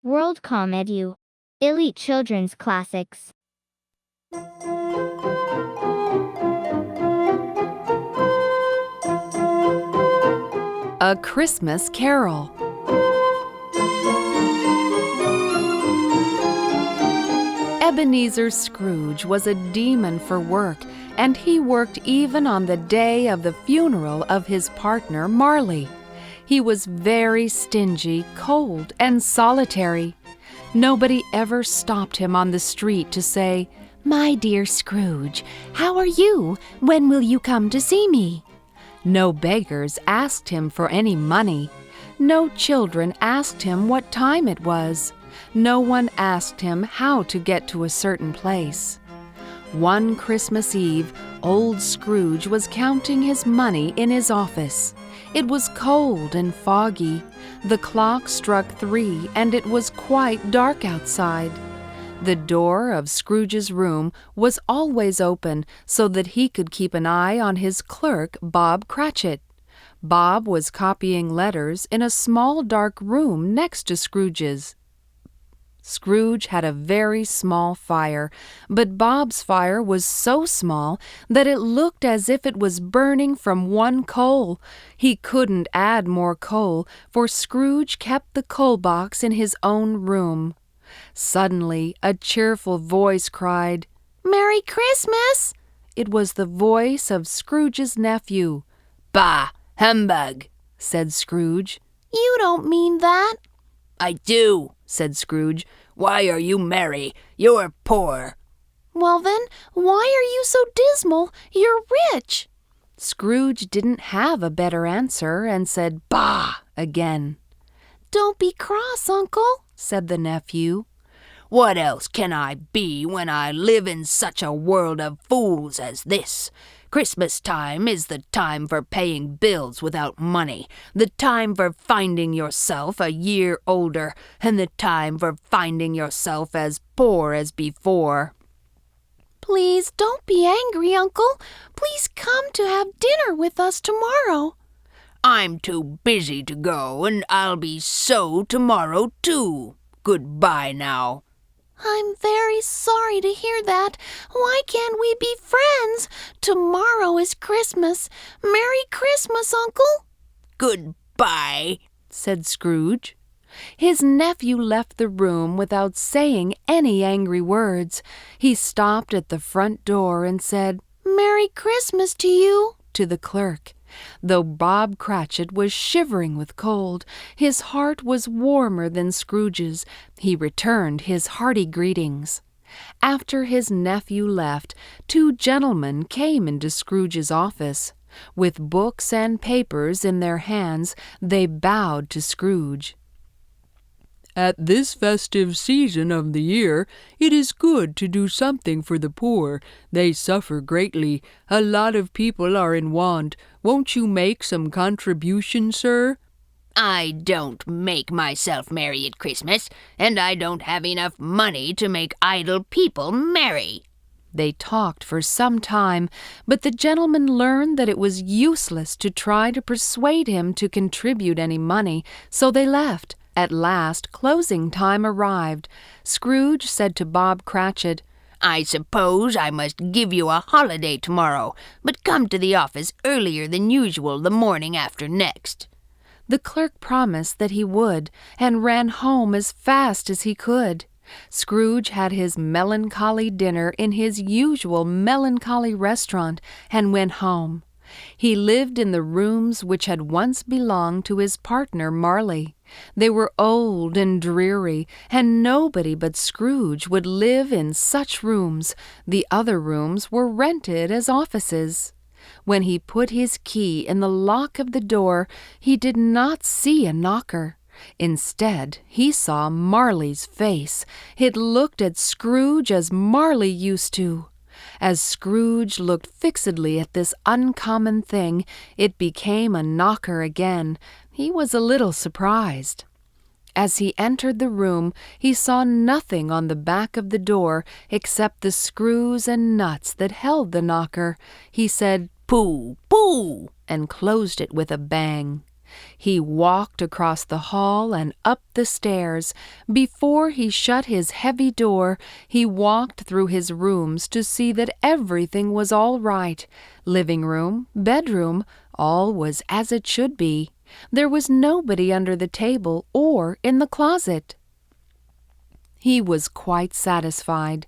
WorldComEDU. Elite Children's Classics. A Christmas Carol. Ebenezer Scrooge was a demon for work, and he worked even on the day of the funeral of his partner Marley. He was very stingy, cold, and solitary. Nobody ever stopped him on the street to say, "My dear Scrooge, how are you? When will you come to see me?" No beggars asked him for any money. No children asked him what time it was. No one asked him how to get to a certain place. One Christmas Eve, old Scrooge was counting his money in his office. It was cold and foggy. The clock struck 3, and it was quite dark outside. The door of Scrooge's room was always open so that he could keep an eye on his clerk, Bob Cratchit. Bob was copying letters in a small dark room next to Scrooge's. Scrooge had a very small fire, but Bob's fire was so small that it looked as if it was burning from one coal. He couldn't add more coal, for Scrooge kept the coal box in his own room. Suddenly, a cheerful voice cried, "Merry Christmas!" It was the voice of Scrooge's nephew. "Bah! Humbug!" said Scrooge. "You don't mean that." "I do," said Scrooge. "Why are you merry? You're poor." "Well then, why are you so dismal? You're rich." Scrooge didn't have a better answer and said, "Bah!" again. "Don't be cross, Uncle," said the nephew. "What else can I be when I live in such a world of fools as this? Christmas time is the time for paying bills without money, the time for finding yourself a year older, and the time for finding yourself as poor as before." "Please don't be angry, Uncle. Please come to have dinner with us tomorrow." "I'm too busy to go, and I'll be so tomorrow too. Goodbye now." "I'm very sorry to hear that. Why can't we be friends? Tomorrow is Christmas. Merry Christmas, Uncle." "Goodbye," said Scrooge. His nephew left the room without saying any angry words. He stopped at the front door and said, "Merry Christmas to you," to the clerk. Though Bob Cratchit was shivering with cold, his heart was warmer than Scrooge's. He returned his hearty greetings. After his nephew left, 2 gentlemen came into Scrooge's office. With books and papers in their hands, they bowed to Scrooge. "At this festive season of the year, it is good to do something for the poor. They suffer greatly. A lot of people are in want. Won't you make some contribution, sir?" "I don't make myself merry at Christmas, and I don't have enough money to make idle people merry." They talked for some time, but the gentleman learned that it was useless to try to persuade him to contribute any money, so they left. At last, closing time arrived. Scrooge said to Bob Cratchit, "I suppose I must give you a holiday tomorrow, but come to the office earlier than usual the morning after next." The clerk promised that he would, and ran home as fast as he could. Scrooge had his melancholy dinner in his usual melancholy restaurant and went home. He lived in the rooms which had once belonged to his partner Marley. They were old and dreary, and nobody but Scrooge would live in such rooms. The other rooms were rented as offices. When he put his key in the lock of the door, he did not see a knocker. Instead, he saw Marley's face. It looked at Scrooge as Marley used to. As Scrooge looked fixedly at this uncommon thing, it became a knocker again. He was a little surprised. As he entered the room, he saw nothing on the back of the door except the screws and nuts that held the knocker. He said, "Pooh, pooh," and closed it with a bang. He walked across the hall and up the stairs. Before he shut his heavy door, he walked through his rooms to see that everything was all right. Living room, bedroom, all was as it should be. There was nobody under the table or in the closet. He was quite satisfied.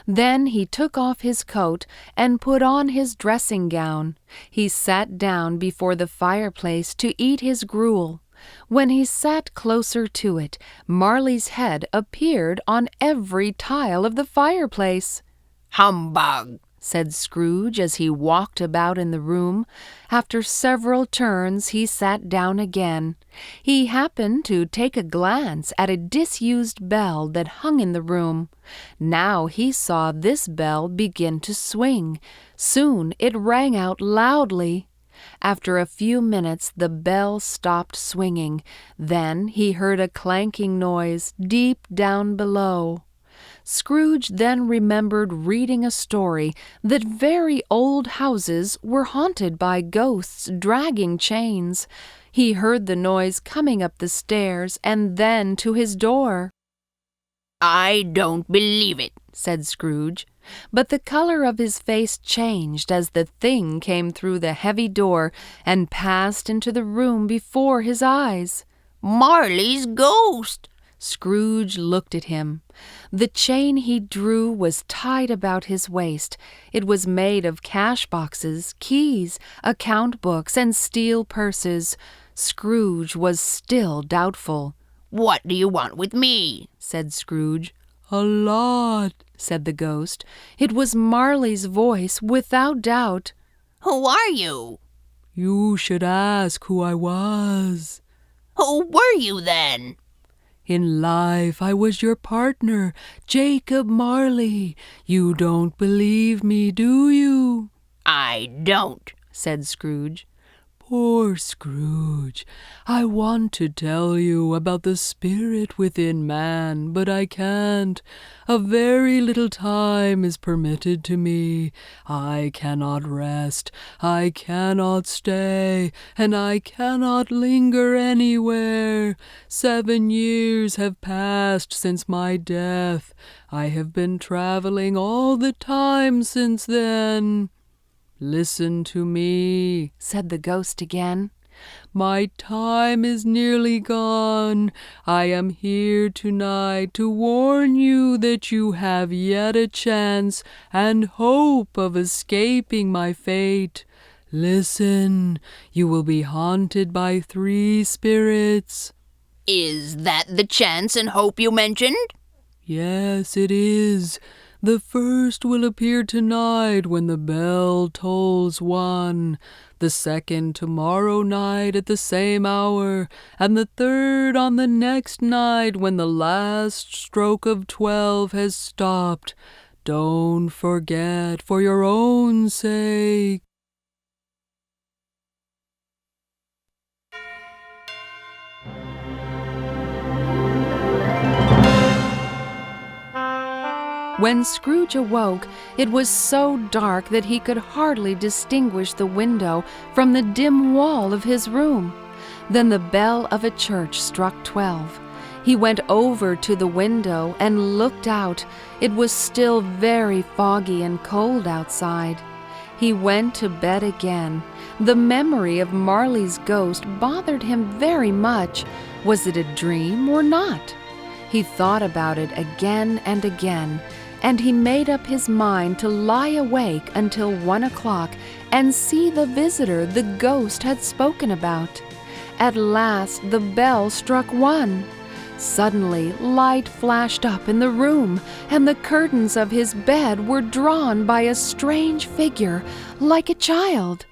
Then he took off his coat and put on his dressing gown. He sat down before the fireplace to eat his gruel. When he sat closer to it, Marley's head appeared on every tile of the fireplace. "Humbug!" said Scrooge as he walked about in the room. After several turns he sat down again. He happened to take a glance at a disused bell that hung in the room. Now he saw this bell begin to swing. Soon it rang out loudly. After a few minutes the bell stopped swinging. Then he heard a clanking noise deep down below. Scrooge then remembered reading a story that very old houses were haunted by ghosts dragging chains. He heard the noise coming up the stairs and then to his door. "I don't believe it," said Scrooge. But the color of his face changed as the thing came through the heavy door and passed into the room before his eyes. "Marley's ghost!" Scrooge looked at him. The chain he drew was tied about his waist. It was made of cash boxes, keys, account books, and steel purses. Scrooge was still doubtful. "What do you want with me?" said Scrooge. "A lot," said the ghost. It was Marley's voice, without doubt. "Who are you?" "You should ask who I was." "Who were you then?" "In life I was your partner, Jacob Marley. You don't believe me, do you?" "I don't," said Scrooge. "Poor Scrooge. I want to tell you about the spirit within man, but I can't. A very little time is permitted to me. I cannot rest, I cannot stay, and I cannot linger anywhere. 7 years have passed since my death. I have been traveling all the time since then." "Listen to me," said the ghost again. "My time is nearly gone. I am here tonight to warn you that you have yet a chance and hope of escaping my fate. Listen, you will be haunted by 3 spirits. "Is that the chance and hope you mentioned?" "Yes, it is. The first will appear tonight when the bell tolls 1, the second tomorrow night at the same hour, and the third on the next night when the last stroke of 12 has stopped. Don't forget for your own sake." When Scrooge awoke, it was so dark that he could hardly distinguish the window from the dim wall of his room. Then the bell of a church struck 12. He went over to the window and looked out. It was still very foggy and cold outside. He went to bed again. The memory of Marley's ghost bothered him very much. Was it a dream or not? He thought about it again and again, and he made up his mind to lie awake until 1 o'clock and see the visitor the ghost had spoken about. At last the bell struck 1. Suddenly light flashed up in the room, and the curtains of his bed were drawn by a strange figure, like a child.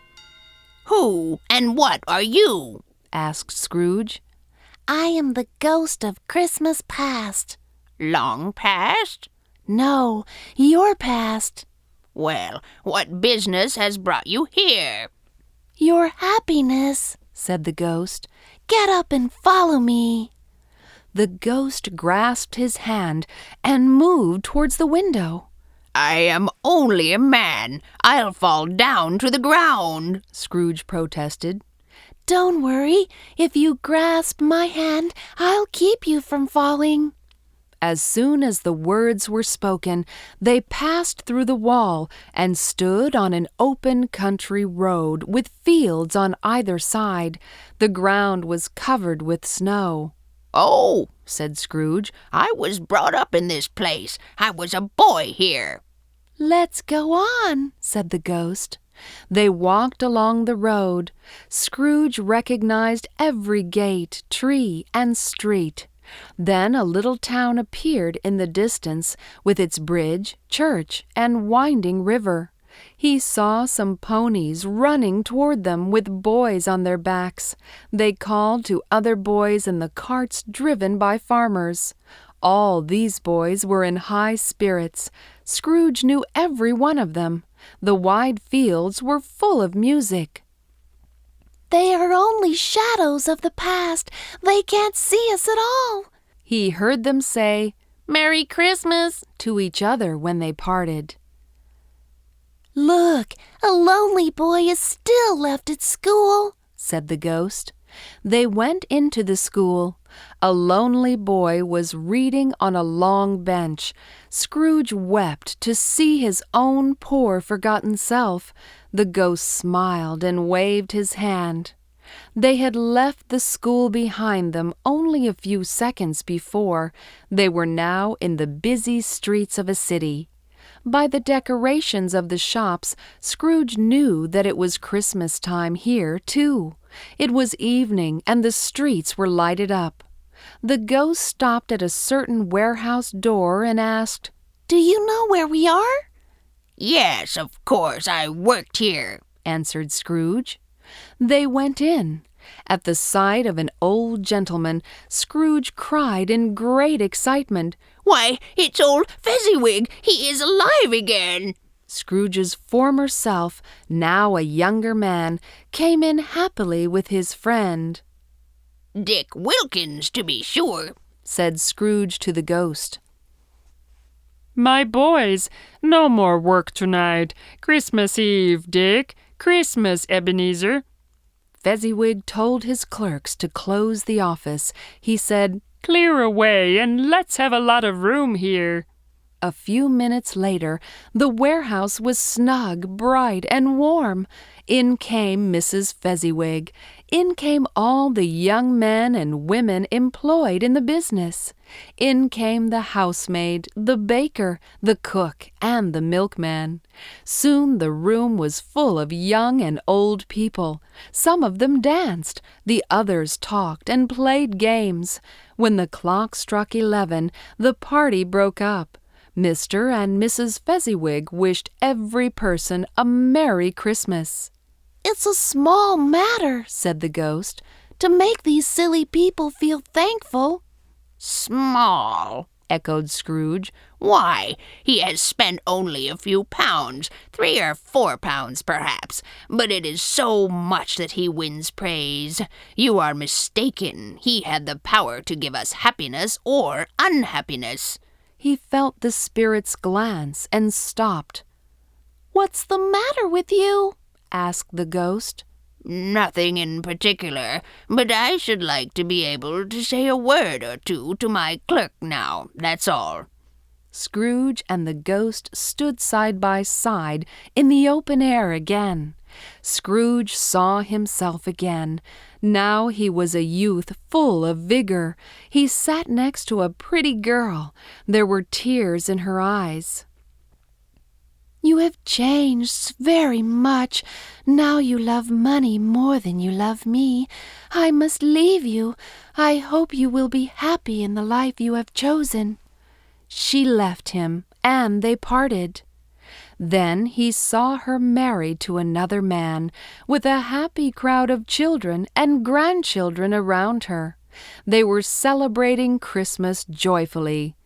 "Who and what are you?" asked Scrooge. "I am the ghost of Christmas past." "Long past?" "No, your past." "Well, what business has brought you here?" "Your happiness," said the ghost. "Get up and follow me." The ghost grasped his hand and moved towards the window. "I am only a man. I'll fall down to the ground," Scrooge protested. Don't worry. If you grasp my hand, I'll keep you from falling. As soon as the words were spoken, they passed through the wall and stood on an open country road with fields on either side. The ground was covered with snow. "Oh," said Scrooge, "I was brought up in this place. I was a boy here." "Let's go on," said the ghost. They walked along the road. Scrooge recognized every gate, tree, and street. Then a little town appeared in the distance with its bridge, church, and winding river. He saw some ponies running toward them with boys on their backs. They called to other boys in the carts driven by farmers. All these boys were in high spirits. Scrooge knew every one of them. The wide fields were full of music. "They are only shadows of the past. They can't see us at all," he heard them say "Merry Christmas" to each other when they parted. "Look, a lonely boy is still left at school," said the ghost. They went into the school. A lonely boy was reading on a long bench. Scrooge wept to see his own poor forgotten self. The ghost smiled and waved his hand. They had left the school behind them only a few seconds before. They were now in the busy streets of a city. By the decorations of the shops, Scrooge knew that it was Christmas time here, too. It was evening, and the streets were lighted up. The ghost stopped at a certain warehouse door and asked, "Do you know where we are?" "Yes, of course, I worked here," answered Scrooge. They went in. At the sight of an old gentleman, Scrooge cried in great excitement, "Why, it's old Fezziwig! He is alive again!" Scrooge's former self, now a younger man, came in happily with his friend. "Dick Wilkins, to be sure," said Scrooge to the ghost. "My boys, no more work tonight. Christmas Eve, Dick. Christmas, Ebenezer." Fezziwig told his clerks to close the office. He said, "Clear away, and let's have a lot of room here." A few minutes later, the warehouse was snug, bright, and warm. In came Mrs. Fezziwig. In came all the young men and women employed in the business. In came the housemaid, the baker, the cook, and the milkman. Soon the room was full of young and old people. Some of them danced, the others talked and played games. When the clock struck 11, the party broke up. Mr. and Mrs. Fezziwig wished every person a Merry Christmas. "It's a small matter," said the ghost, "to make these silly people feel thankful." "Small," echoed Scrooge. "Why, he has spent only a few pounds, 3 or 4 pounds perhaps, but it is so much that he wins praise. You are mistaken. He had the power to give us happiness or unhappiness." He felt the spirit's glance and stopped. "What's the matter with you?" asked the ghost. "Nothing in particular, but I should like to be able to say a word or two to my clerk now, that's all." Scrooge and the ghost stood side by side in the open air again. Scrooge saw himself again. Now he was a youth full of vigor. He sat next to a pretty girl. There were tears in her eyes. "You have changed very much. Now you love money more than you love me. I must leave you. I hope you will be happy in the life you have chosen." She left him, and they parted. Then he saw her married to another man, with a happy crowd of children and grandchildren around her. They were celebrating Christmas joyfully.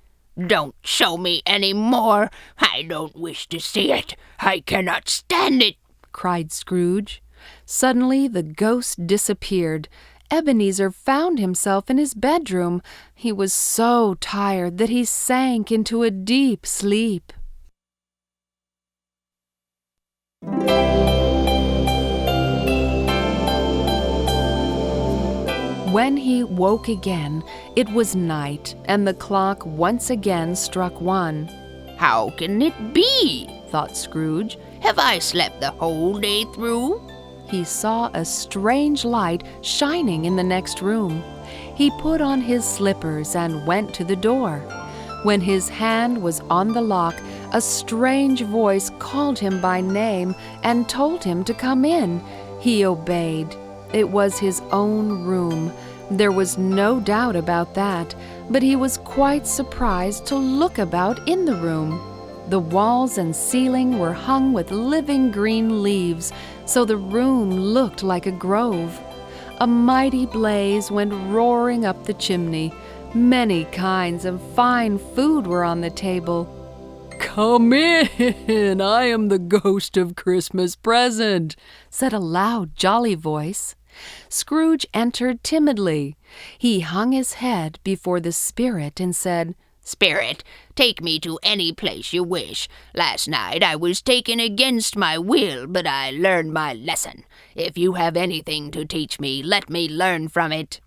"Don't show me any more. I don't wish to see it. I cannot stand it," cried Scrooge. Suddenly the ghost disappeared. Ebenezer found himself in his bedroom. He was so tired that he sank into a deep sleep. When he woke again, it was night, and the clock once again struck 1. How can it be? Thought Scrooge. Have I slept the whole day through? He saw a strange light shining in the next room. He put on his slippers and went to the door. When his hand was on the lock, a strange voice called him by name and told him to come in. He obeyed. It was his own room. There was no doubt about that, but he was quite surprised to look about in the room. The walls and ceiling were hung with living green leaves, so the room looked like a grove. A mighty blaze went roaring up the chimney. Many kinds of fine food were on the table. "Come in, I am the ghost of Christmas present," said a loud, jolly voice. Scrooge entered timidly. He hung his head before the spirit and said, Spirit, take me to any place you wish. Last night I was taken against my will, but I learned my lesson. If you have anything to teach me, let me learn from it.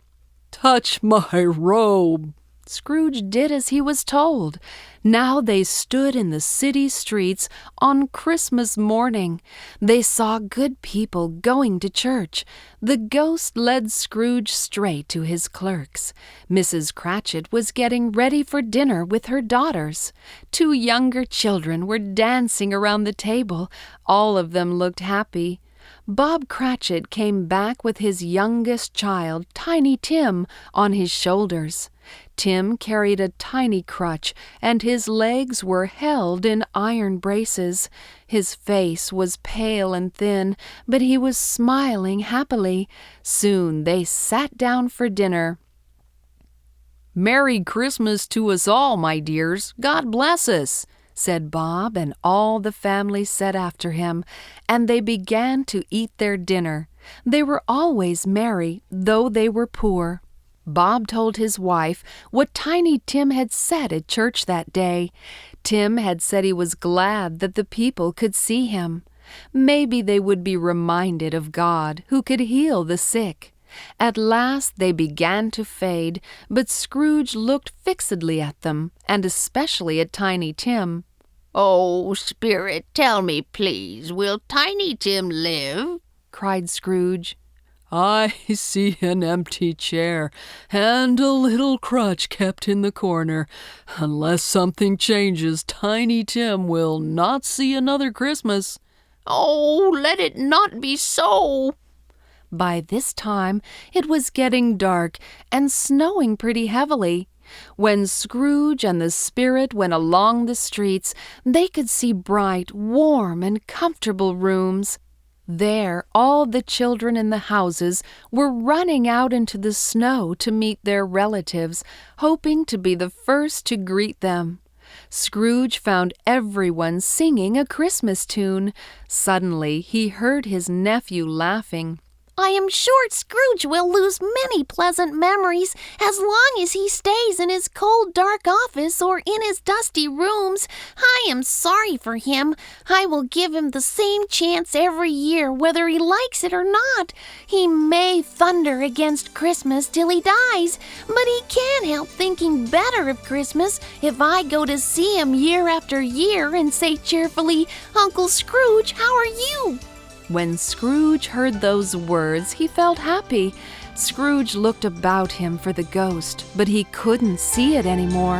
"Touch my robe." Scrooge did as he was told. Now they stood in the city streets on Christmas morning. They saw good people going to church. The ghost led Scrooge straight to his clerks. Mrs. Cratchit was getting ready for dinner with her daughters. 2 younger children were dancing around the table. All of them looked happy. Bob Cratchit came back with his youngest child, Tiny Tim, on his shoulders. Tim carried a tiny crutch, and his legs were held in iron braces. His face was pale and thin, but he was smiling happily. Soon they sat down for dinner. "Merry Christmas to us all, my dears. God bless us," said Bob, and all the family said after him, and they began to eat their dinner. They were always merry, though they were poor. Bob told his wife what Tiny Tim had said at church that day. Tim had said he was glad that the people could see him. Maybe they would be reminded of God, who could heal the sick. At last they began to fade, but Scrooge looked fixedly at them, and especially at Tiny Tim. Oh, Spirit, tell me, please, will Tiny Tim live? Cried Scrooge. "I see an empty chair and a little crutch kept in the corner. Unless something changes, Tiny Tim will not see another Christmas." "Oh, let it not be so." By this time it was getting dark and snowing pretty heavily. When Scrooge and the spirit went along the streets, they could see bright, warm, and comfortable rooms. There, all the children in the houses were running out into the snow to meet their relatives, hoping to be the first to greet them. Scrooge found everyone singing a Christmas tune. Suddenly, he heard his nephew laughing. "I am sure Scrooge will lose many pleasant memories as long as he stays in his cold, dark office or in his dusty rooms. I am sorry for him. I will give him the same chance every year, whether he likes it or not. He may thunder against Christmas till he dies, but he can't help thinking better of Christmas if I go to see him year after year and say cheerfully, 'Uncle Scrooge, how are you?'" When Scrooge heard those words, he felt happy. Scrooge looked about him for the ghost, but he couldn't see it anymore.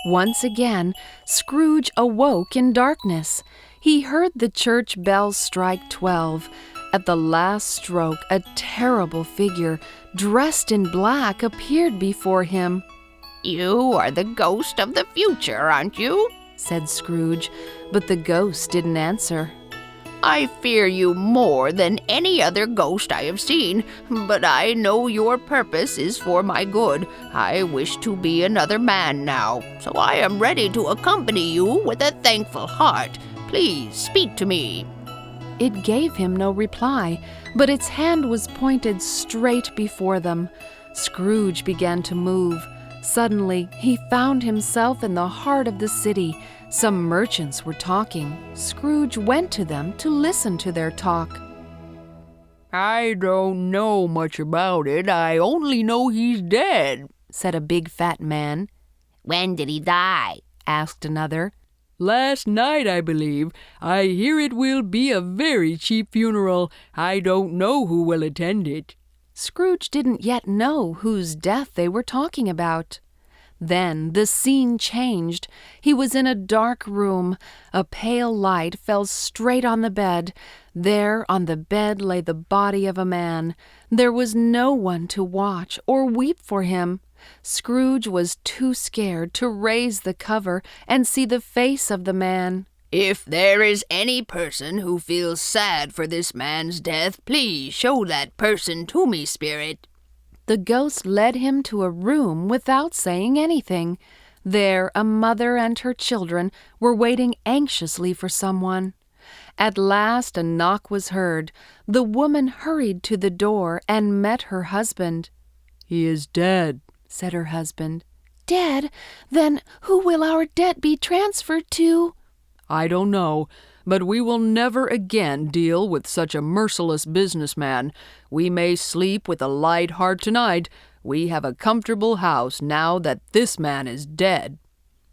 Once again, Scrooge awoke in darkness. He heard the church bells strike 12. At the last stroke, a terrible figure, dressed in black, appeared before him. "You are the ghost of the future, aren't you?" said Scrooge, but the ghost didn't answer. "I fear you more than any other ghost I have seen, but I know your purpose is for my good. I wish to be another man now, so I am ready to accompany you with a thankful heart. Please speak to me." It gave him no reply, but its hand was pointed straight before them. Scrooge began to move. Suddenly, he found himself in the heart of the city. Some merchants were talking. Scrooge went to them to listen to their talk. I don't know much about it. I only know he's dead, said a big fat man. When did he die? Asked another. Last night, I believe. I hear it will be a very cheap funeral. I don't know who will attend it. Scrooge didn't yet know whose death they were talking about. Then the scene changed. He was in a dark room. A pale light fell straight on the bed. There on the bed lay the body of a man. There was no one to watch or weep for him. Scrooge was too scared to raise the cover and see the face of the man. If there is any person who feels sad for this man's death, please show that person to me, spirit. The ghost led him to a room without saying anything. There, a mother and her children were waiting anxiously for someone. At last, a knock was heard. The woman hurried to the door and met her husband. He is dead, said her husband. Dead? Then who will our debt be transferred to? I don't know, but we will never again deal with such a merciless businessman. We may sleep with a light heart tonight. We have a comfortable house now that this man is dead.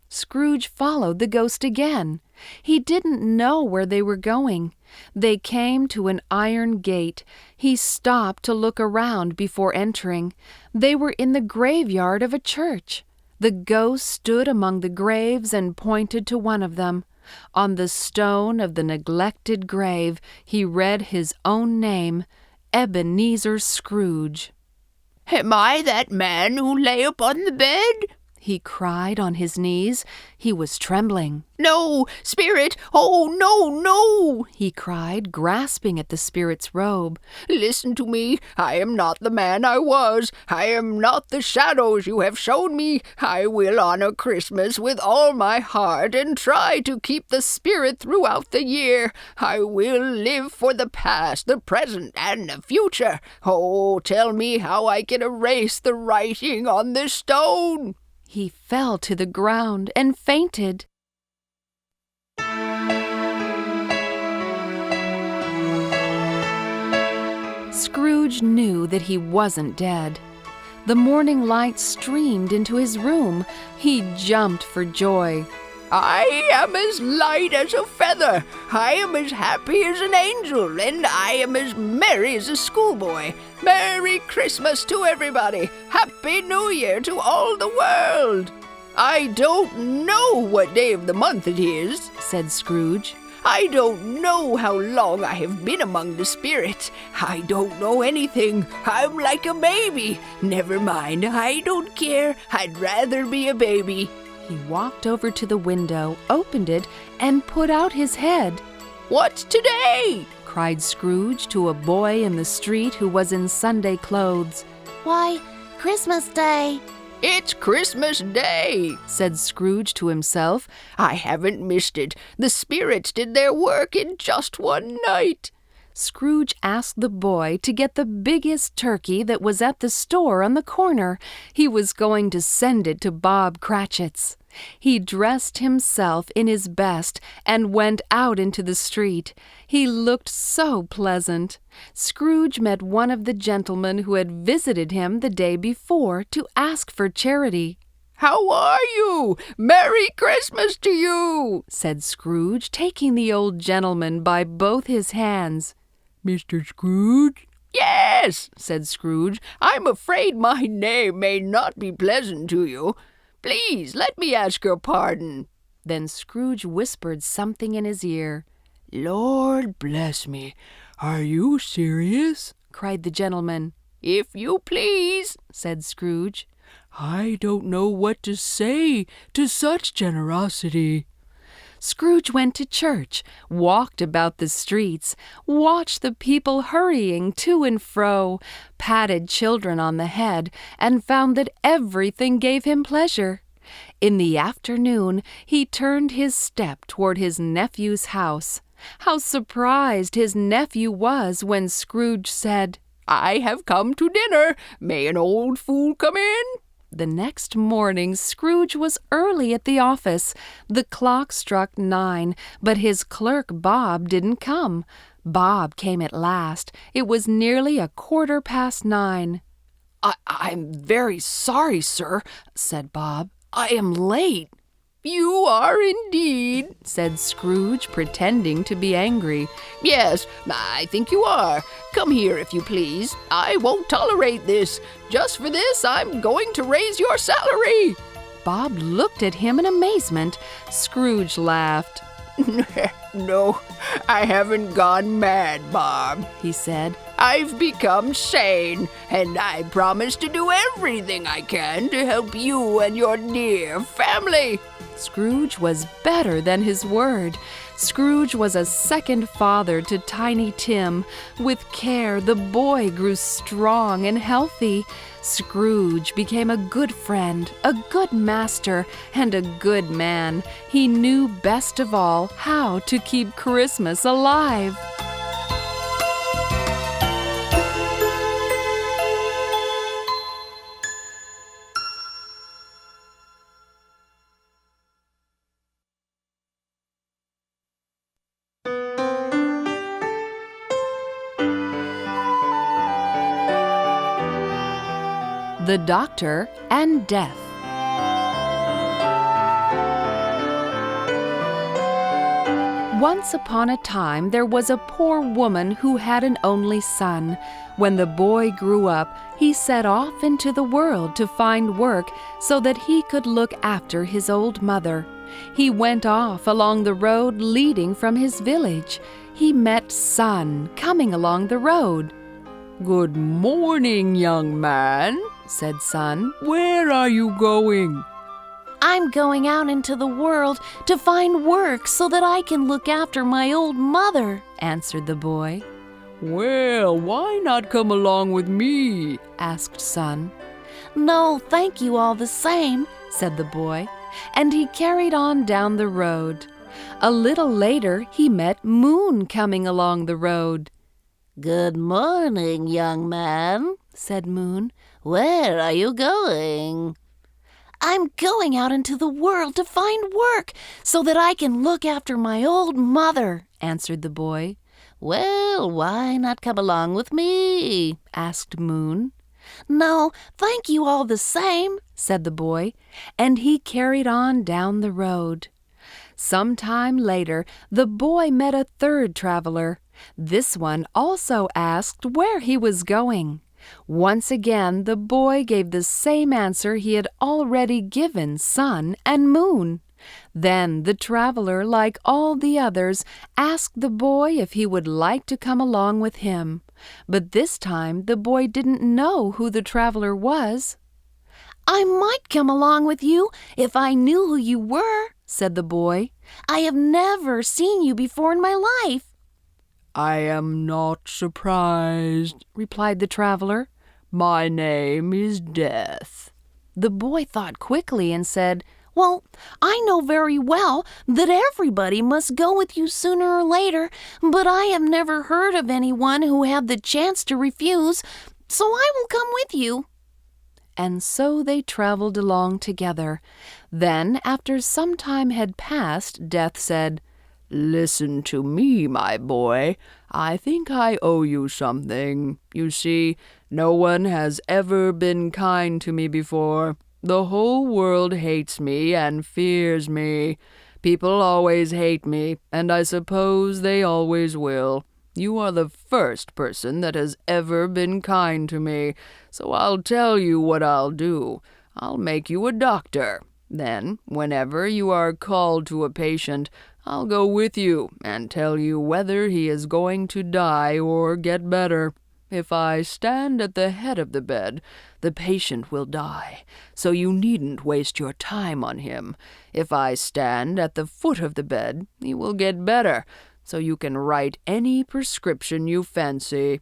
Scrooge followed the ghost again. He didn't know where they were going. They came to an iron gate. He stopped to look around before entering. They were in the graveyard of a church. The ghost stood among the graves and pointed to one of them. On the stone of the neglected grave, he read his own name, Ebenezer Scrooge. Am I that man who lay upon the bed? He cried on his knees. He was trembling. No, spirit! Oh, no, no! He cried, grasping at the spirit's robe. Listen to me. I am not the man I was. I am not the shadows you have shown me. I will honor Christmas with all my heart and try to keep the spirit throughout the year. I will live for the past, the present, and the future. Oh, tell me how I can erase the writing on this stone. He fell to the ground and fainted. Scrooge knew that he wasn't dead. The morning light streamed into his room. He jumped for joy. I am as light as a feather. I am as happy as an angel, and I am as merry as a schoolboy. Merry Christmas to everybody. Happy New Year to all the world. I don't know what day of the month it is, said Scrooge. I don't know how long I have been among the spirits. I don't know anything. I'm like a baby. Never mind, I don't care. I'd rather be a baby. He walked over to the window, opened it, and put out his head. What's today? Cried Scrooge to a boy in the street who was in Sunday clothes. Why, Christmas Day. It's Christmas Day, said Scrooge to himself. I haven't missed it. The spirits did their work in just one night. Scrooge asked the boy to get the biggest turkey that was at the store on the corner. He was going to send it to Bob Cratchit's. He dressed himself in his best and went out into the street. He looked so pleasant. Scrooge met one of the gentlemen who had visited him the day before to ask for charity. How are you? Merry Christmas to you, said Scrooge, taking the old gentleman by both his hands. Mr. Scrooge? Yes, said Scrooge. I'm afraid my name may not be pleasant to you. Please, let me ask your pardon. Then Scrooge whispered something in his ear. Lord bless me, are you serious? Cried the gentleman. If you please, said Scrooge. I don't know what to say to such generosity. Scrooge went to church, walked about the streets, watched the people hurrying to and fro, patted children on the head, and found that everything gave him pleasure. In the afternoon, he turned his step toward his nephew's house. How surprised his nephew was when Scrooge said, "I have come to dinner. May an old fool come in?" The next morning, Scrooge was early at the office. The clock struck 9, but his clerk Bob didn't come. Bob came at last. It was nearly 9:15. I'm very sorry, sir," said Bob. "I am late." "You are indeed," said Scrooge, pretending to be angry. "Yes, I think you are. Come here, if you please. I won't tolerate this. Just for this, I'm going to raise your salary." Bob looked at him in amazement. Scrooge laughed. "No, I haven't gone mad, Bob," he said. "I've become sane, and I promise to do everything I can to help you and your dear family." Scrooge was better than his word. Scrooge was a second father to Tiny Tim. With care, the boy grew strong and healthy. Scrooge became a good friend, a good master, and a good man. He knew best of all how to keep Christmas alive. The Doctor and Death. Once upon a time, there was a poor woman who had an only son. When the boy grew up, he set off into the world to find work so that he could look after his old mother. He went off along the road leading from his village. He met Sun coming along the road. Good morning, young man, said Sun. Where are you going? I'm going out into the world to find work so that I can look after my old mother, answered the boy. Well, why not come along with me? Asked Sun. No, thank you all the same, said the boy, and he carried on down the road. A little later, he met Moon coming along the road. Good morning, young man, said Moon. Where are you going? I'm going out into the world to find work so that I can look after my old mother, answered the boy. Well, why not come along with me? Asked Moon. No, thank you all the same, said the boy, and he carried on down the road. Some time later, the boy met a third traveler. This one also asked where he was going. Once again, the boy gave the same answer he had already given Sun and Moon. Then the traveler, like all the others, asked the boy if he would like to come along with him. But this time the boy didn't know who the traveler was. I might come along with you if I knew who you were, said the boy. I have never seen you before in my life. I am not surprised, replied the traveler. My name is Death. The boy thought quickly and said, Well, I know very well that everybody must go with you sooner or later, but I have never heard of anyone who had the chance to refuse, so I will come with you. And so they traveled along together. Then, after some time had passed, Death said, Listen to me, my boy. I think I owe you something. You see, no one has ever been kind to me before. The whole world hates me and fears me. People always hate me, and I suppose they always will. You are the first person that has ever been kind to me, so I'll tell you what I'll do. I'll make you a doctor. Then, whenever you are called to a patient, I'll go with you and tell you whether he is going to die or get better. If I stand at the head of the bed, the patient will die, so you needn't waste your time on him. If I stand at the foot of the bed, he will get better, so you can write any prescription you fancy.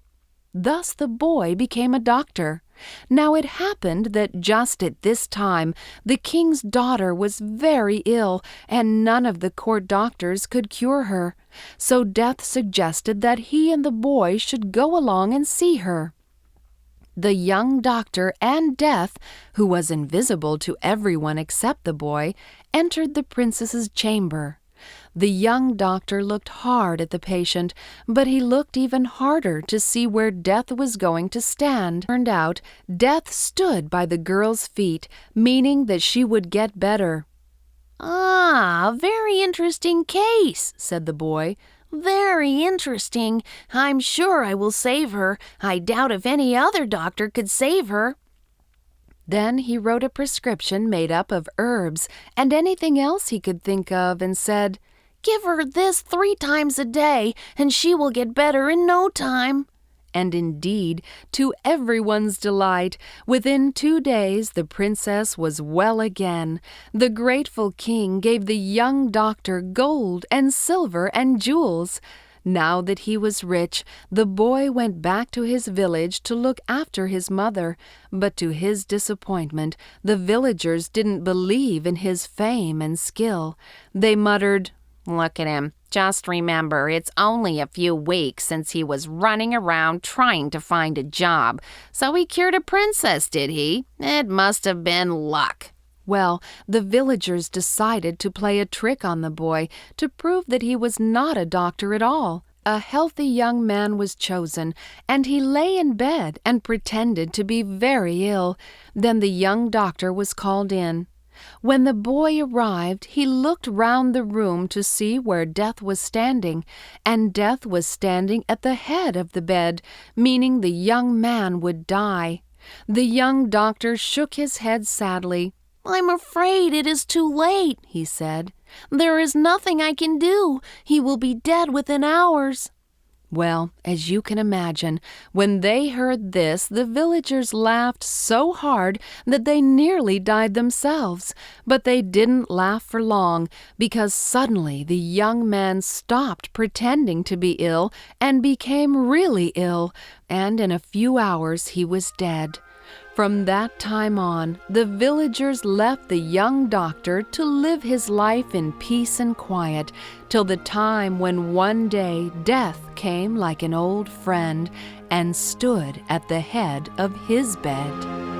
Thus the boy became a doctor. Now it happened that just at this time the king's daughter was very ill, and none of the court doctors could cure her. So Death suggested that he and the boy should go along and see her. The young doctor and Death, who was invisible to everyone except the boy, entered the princess's chamber. The young doctor looked hard at the patient, but he looked even harder to see where Death was going to stand. Turned out, Death stood by the girl's feet, meaning that she would get better. Ah, very interesting case, said the boy. Very interesting. I'm sure I will save her. I doubt if any other doctor could save her. Then he wrote a prescription made up of herbs and anything else he could think of and said, "Give her this 3 times a day, and she will get better in no time." And indeed, to everyone's delight, within 2 days the princess was well again. The grateful king gave the young doctor gold and silver and jewels. Now that he was rich, the boy went back to his village to look after his mother, but to his disappointment, the villagers didn't believe in his fame and skill. They muttered, "Look at him. Just remember, it's only a few weeks since he was running around trying to find a job. So he cured a princess, did he? It must have been luck." Well, the villagers decided to play a trick on the boy to prove that he was not a doctor at all. A healthy young man was chosen, and he lay in bed and pretended to be very ill. Then the young doctor was called in. When the boy arrived, he looked round the room to see where Death was standing, and Death was standing at the head of the bed, meaning the young man would die. The young doctor shook his head sadly. "I'm afraid it is too late," he said. "There is nothing I can do. He will be dead within hours." Well, as you can imagine, when they heard this, the villagers laughed so hard that they nearly died themselves. But they didn't laugh for long, because suddenly the young man stopped pretending to be ill and became really ill, and in a few hours he was dead. From that time on, the villagers left the young doctor to live his life in peace and quiet, till the time when one day Death came like an old friend and stood at the head of his bed.